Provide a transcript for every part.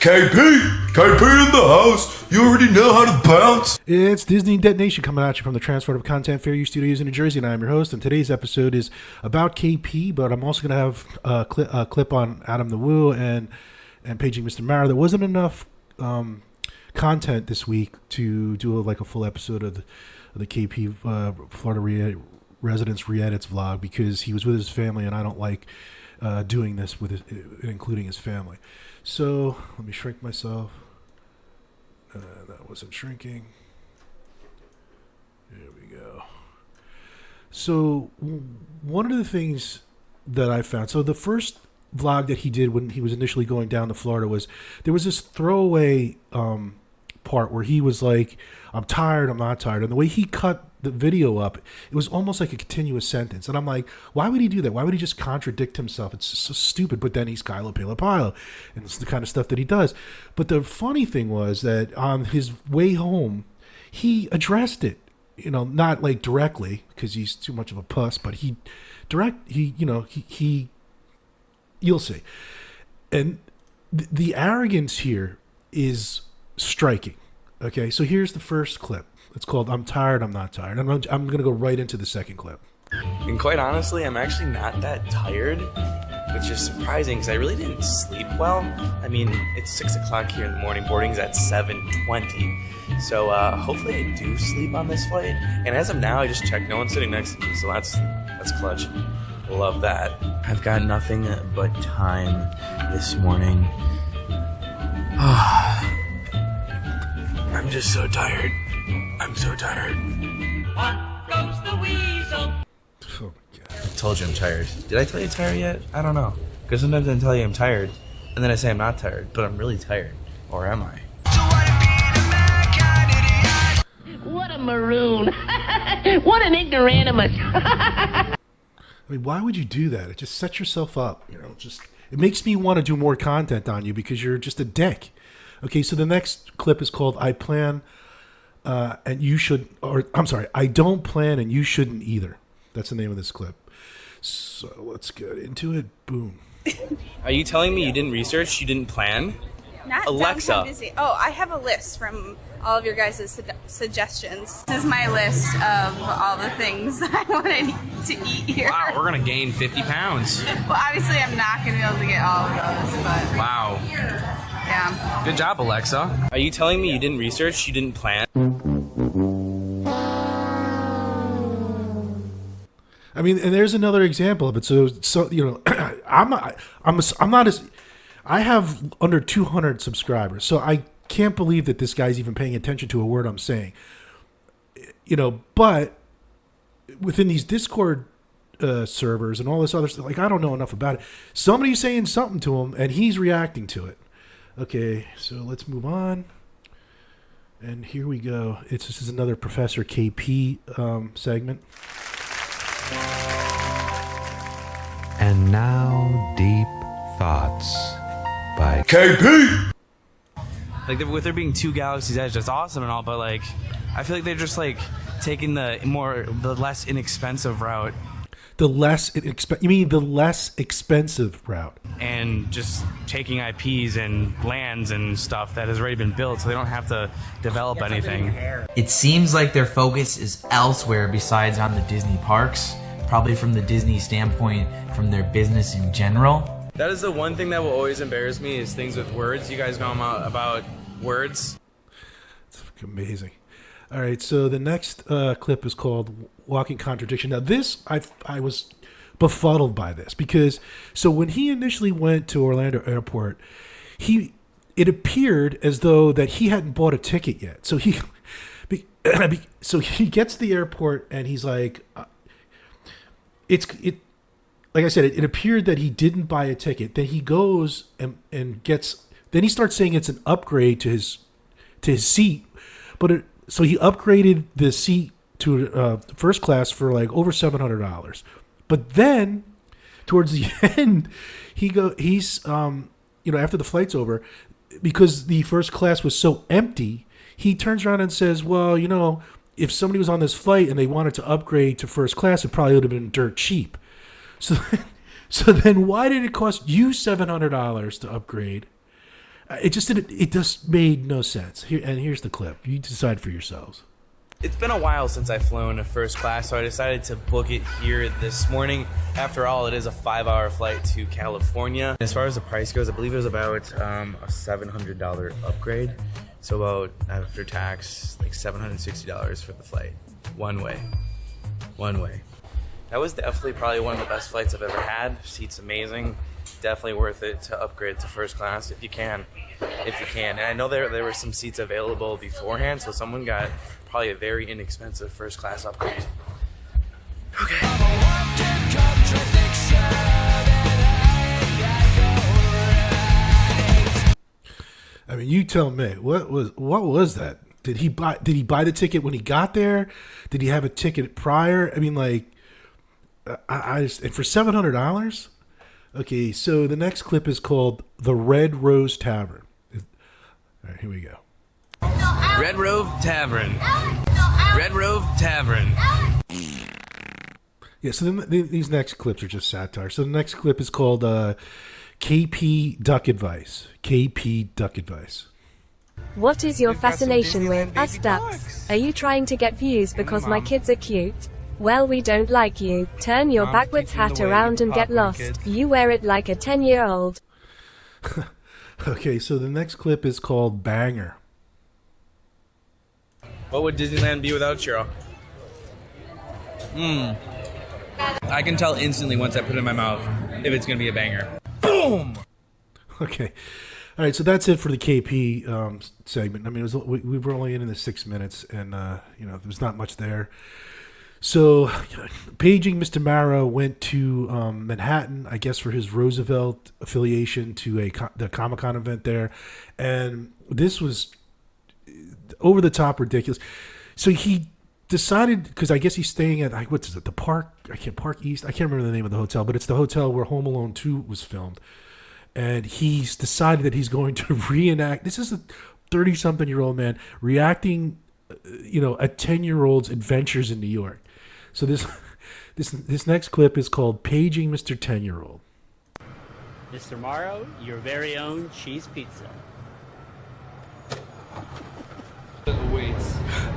KP in the house. You already know how to bounce. It's Disney Detonation coming at you from the Transformative Content Fair U Studios in New Jersey, and I'm your host. And today's episode is about KP, but I'm also going to have a clip on Adam the Woo and Paging Mr. Mara. There wasn't enough content this week to do a full episode of the KP Florida Residence Re-Edits vlog because he was with his family, and I don't like doing this with including his family. So let me shrink myself. That wasn't shrinking. There we go. So one of the things that I found, so the first vlog that he did when he was initially going down to Florida was, there was this throwaway part where he was like, I'm tired, I'm not tired. And the way he cut the video up, it was almost like a continuous sentence. And I'm like, why would he do that? Why would he just contradict himself? It's just so stupid. But then he's Kylo Pilo, and it's the kind of stuff that he does. But the funny thing was that on his way home, he addressed it, not like directly because he's too much of a puss, but you'll see. And the arrogance here is striking. Okay, so here's the first clip. It's called I'm Tired, I'm Not Tired. I'm going to go right into the second clip. And quite honestly, I'm actually not that tired, which is surprising because I really didn't sleep well. I mean, it's 6 o'clock here in the morning. Boarding's at 7:20. So hopefully I do sleep on this flight. And as of now, I just checked. No one's sitting next to me, so that's clutch. Love that. I've got nothing but time this morning. I'm just so tired. I'm so tired. What goes the weasel? Oh my God. I told you I'm tired. Did I tell you I'm tired yet? I don't know. Because sometimes I tell you I'm tired, and then I say I'm not tired, but I'm really tired. Or am I? What a maroon. What an ignoramus. I mean, why would you do that? It just sets yourself up. It makes me want to do more content on you because you're just a dick. Okay, so the next clip is called I Plan and You Should, or I'm sorry, I Don't Plan and You Shouldn't Either. That's the name of this clip. So let's get into it. Boom. Are you telling me you didn't research, you didn't plan? Not Alexa. downtown Disney. Oh, I have a list from all of your guys' suggestions. This is my list of all the things that I want to eat here. Wow, we're going to gain 50 pounds. Well, obviously I'm not going to be able to get all of those, but Wow. yeah. Good job, Alexa. Are you telling me you didn't research, you didn't plan? I mean, and there's another example of it. So I'm not as, I have under 200 subscribers, so I can't believe that this guy's even paying attention to a word I'm saying. But within these Discord servers and all this other stuff, I don't know enough about it. Somebody's saying something to him, and he's reacting to it. Okay, so let's move on. And here we go. This is another Professor KP segment. And now, Deep Thoughts by KP. Like, with there being two Galaxy's Edge, that's awesome and all, but I feel like they're just taking the less inexpensive route. You mean the less expensive route? And just taking IPs and lands and stuff that has already been built, so they don't have to develop anything. It seems like their focus is elsewhere besides on the Disney parks, probably from the Disney standpoint, from their business in general. That is the one thing that will always embarrass me is things with words. You guys know about words. It's amazing. All right, so the next clip is called Walking Contradiction. Now this, I was befuddled by this because, so when he initially went to Orlando Airport, it appeared as though that he hadn't bought a ticket yet. So he gets to the airport and he's like, like I said, it appeared that he didn't buy a ticket. Then he goes and gets, then he starts saying it's an upgrade to his seat, so he upgraded the seat to first class for over $700. But then towards the end, he's after the flight's over, because the first class was so empty, he turns around and says, well, if somebody was on this flight and they wanted to upgrade to first class, it probably would have been dirt cheap. So then why did it cost you $700 to upgrade? It just didn't. It just made no sense. Here's the clip. You decide for yourselves. It's been a while since I've flown a first class, so I decided to book it here this morning. After all, it is a 5-hour flight to California. As far as the price goes, I believe it was about a $700 upgrade. So about, after tax, like $760 for the flight. One way. That was definitely probably one of the best flights I've ever had. Seat's amazing. Definitely worth it to upgrade to first class if you can. And I know there were some seats available beforehand, so someone got probably a very inexpensive first class upgrade. Okay. I mean, you tell me. What was that? Did he buy the ticket when he got there? Did he have a ticket prior? I mean, like, I just, and for $700. Okay, so the next clip is called "The Red Rose Tavern." All right, here we go. Red Rove Tavern. Red Rove Tavern. Yeah, so then these next clips are just satire. So the next clip is called KP Duck Advice. KP Duck Advice. What is your fascination with us ducks? Are you trying to get views because my kids are cute? Well, we don't like you. Turn your backwards hat around and get lost. You wear it like a 10-year-old. Okay, so the next clip is called Banger. What would Disneyland be without churro? I can tell instantly once I put it in my mouth if it's going to be a banger. Boom! Okay. All right, so that's it for the KP segment. I mean, we were only in the 6 minutes, and, there's not much there. So, paging Mr. Mara went to Manhattan, I guess, for his Roosevelt affiliation to the Comic-Con event there. And this was over the top ridiculous. So he decided, because I guess he's staying at, what is it, the Park East? I can't remember the name of the hotel, but it's the hotel where Home Alone 2 was filmed. And he's decided that he's going to reenact. This is a 30-something-year-old man reacting, a 10-year-old's adventures in New York. So this next clip is called "Paging Mr. 10-Year-Old." Mr. Morrow, your very own cheese pizza.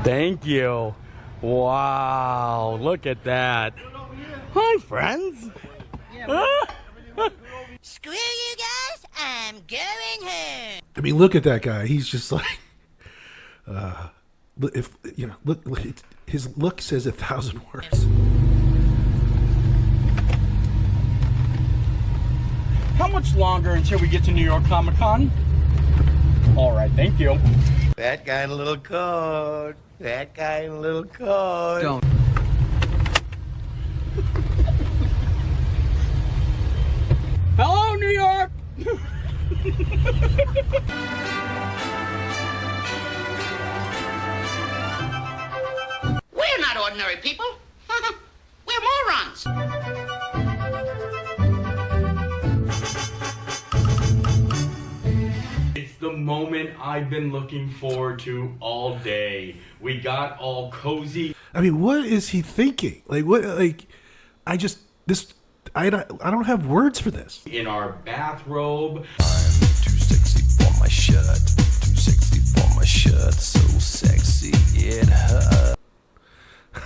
Thank you. Wow, look at that. Hi, friends. Screw you guys, I'm going home. I mean, look at that guy. He's just like, look, his look says 1,000 words. How much longer until we get to New York Comic Con? All right, thank you. That guy in a little coat. That guy in a little coat. Don't. Hello, New York! We're not ordinary people. We're morons. It's the moment I've been looking forward to all day. We got all cozy. I mean, what is he thinking? Like, what? Like, I don't have words for this. In our bathrobe. I'm too sexy for my shirt. Too sexy for my shirt. So sexy it hurts.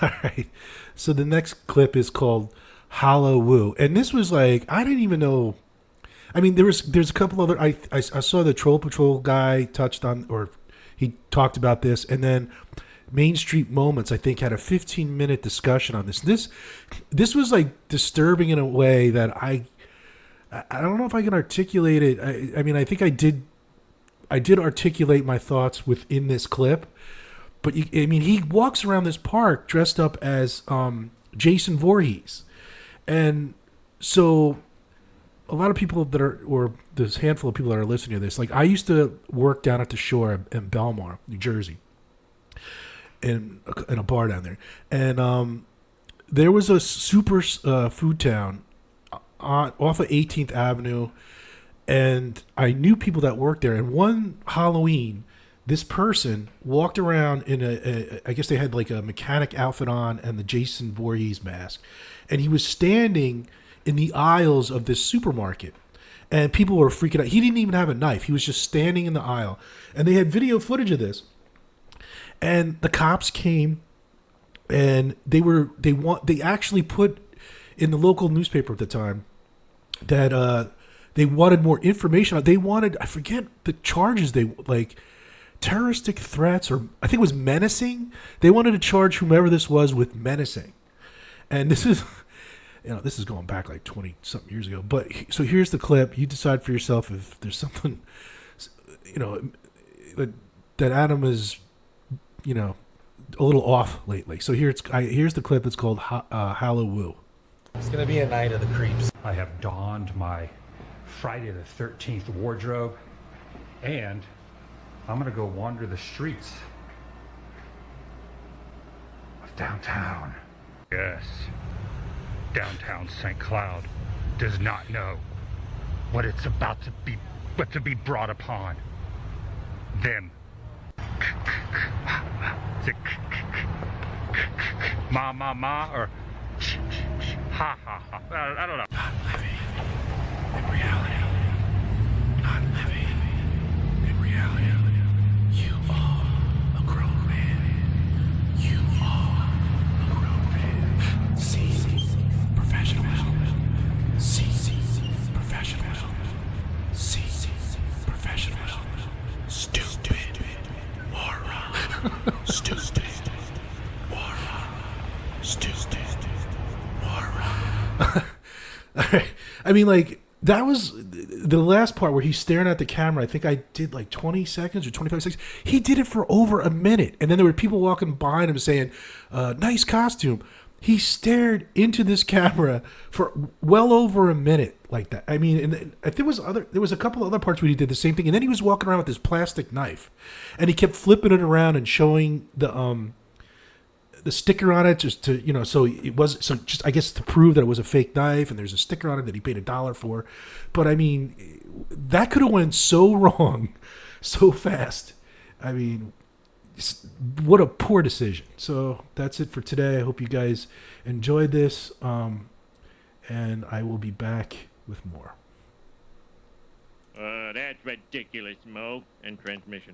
All right. So the next clip is called Hallowoo. And this was like, I didn't even know. I mean, there's a couple other, I saw the Troll Patrol guy touched on, or he talked about this. And then Main Street Moments, I think, had a 15-minute discussion on this. This was like disturbing in a way that I don't know if I can articulate it. I mean, I think I did articulate my thoughts within this clip. But he walks around this park dressed up as Jason Voorhees, and so a lot of people that are, or this handful of people that are listening to this, like I used to work down at the shore in Belmar, New Jersey, in a bar down there, and there was a super food town off of 18th Avenue, and I knew people that worked there. And one Halloween, this person walked around in I guess they had like a mechanic outfit on and the Jason Voorhees mask. And he was standing in the aisles of this supermarket. And people were freaking out. He didn't even have a knife. He was just standing in the aisle. And they had video footage of this. And the cops came, and they actually put in the local newspaper at the time that they wanted more information. They wanted, I forget the charges, they like terroristic threats, or I think it was menacing. They wanted to charge whomever this was with menacing. And this is, this is going back like 20 something years ago. But so here's the clip. You decide for yourself if there's something, that Adam is, a little off lately. So here's the clip. It's called Hallowoo. It's gonna be a night of the creeps. I have donned my Friday the 13th wardrobe, and I'm gonna go wander the streets of downtown. Yes, downtown St. Cloud does not know what it's about to be brought upon them. Is it ma, or ha, I don't know. Not living in reality. Not living in reality. You are a grown man. You are a grown man. See professionalism. See professionalism. See professionalism. Stupid. Moron. Stupid. Moron. Stupid. I mean, like, that was the last part where he's staring at the camera. I think I did like 20 seconds or 25 seconds. He did it for over a minute. And then there were people walking behind him saying, nice costume. He stared into this camera for well over a minute like that. I mean, and there was a couple of other parts where he did the same thing. And then he was walking around with this plastic knife. And he kept flipping it around and showing the sticker on it, just to, so it was, so just, I guess, to prove that it was a fake knife, and there's a sticker on it that he paid $1 for. But I mean, that could have went so wrong so fast. I mean, what a poor decision. So that's it for today. I hope you guys enjoyed this, and I will be back with more. That's ridiculous, Mo. And transmission.